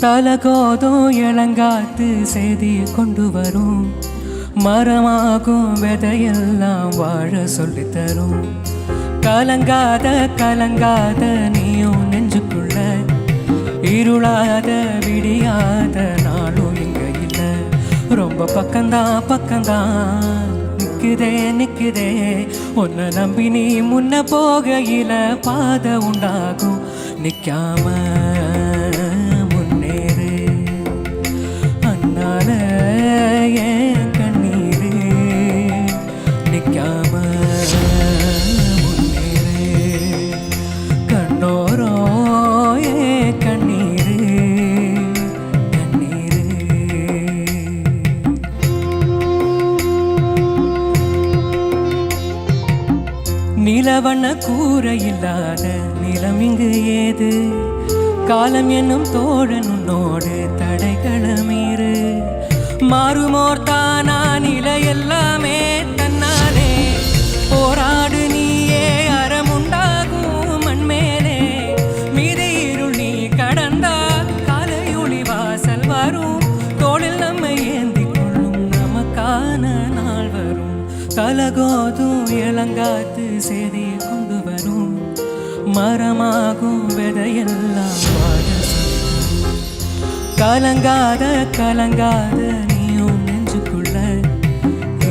தலகோதும் இளங்காத்து செய்தி கொண்டு வரும் மரமாகும் விதையெல்லாம் வாழ சொல்லித்தரும். கலங்காத கலங்காத நீயும் நெஞ்சுக்குள்ள இருளாத விடியாத நாளும் இங்க இல்ல. ரொம்ப பக்கம்தான் பக்கம்தான் நிக்குதே நிக்குதே உன்னை நம்பி நீ முன்ன போகையில பாதை உண்டாகும். நிக்காம முன்னேறு அண்ணால ஏன் கண்ணீரு. நிக்காம முன்னேறு கண்ணோரோ ஏன் கண்ணீரு கண்ணீரு. நிலவண்ண கூரை இல்லாத நிலம் இங்கு ஏது. காலம் என்னும் தோழன் உன்னோடு தடைகள மீறு. மாறுமோர்த்தானா நிலை எல்லாமே தன்னாலே போராடு நீயே அறமுண்டாகும் மண்மேலே. மீது இருள் நீ கடந்தா காலையொளி வாசல் வரும். தோளில் நம்மை ஏந்தி கொள்ளும் நமக்கான நாள் வரும். தலகோதும் இளங்காத்து செய்தி கொண்டு வரும் மரமாகும் விதையெல்லாம் வாழ சொல்லும். கலங்காத கலங்காத நீயும் நெஞ்சுக்குள்ள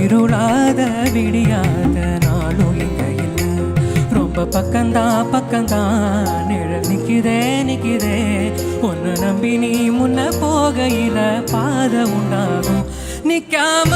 இருளாத விடியாத நாளும் இங்க இல்ல. ரொம்ப பக்கம்தான் பக்கம்தான் நிழல் நிக்குதே நிக்குதே உன்னை நம்பி நீ முன்ன போகையில பாதை உண்டாகும். நிக்காம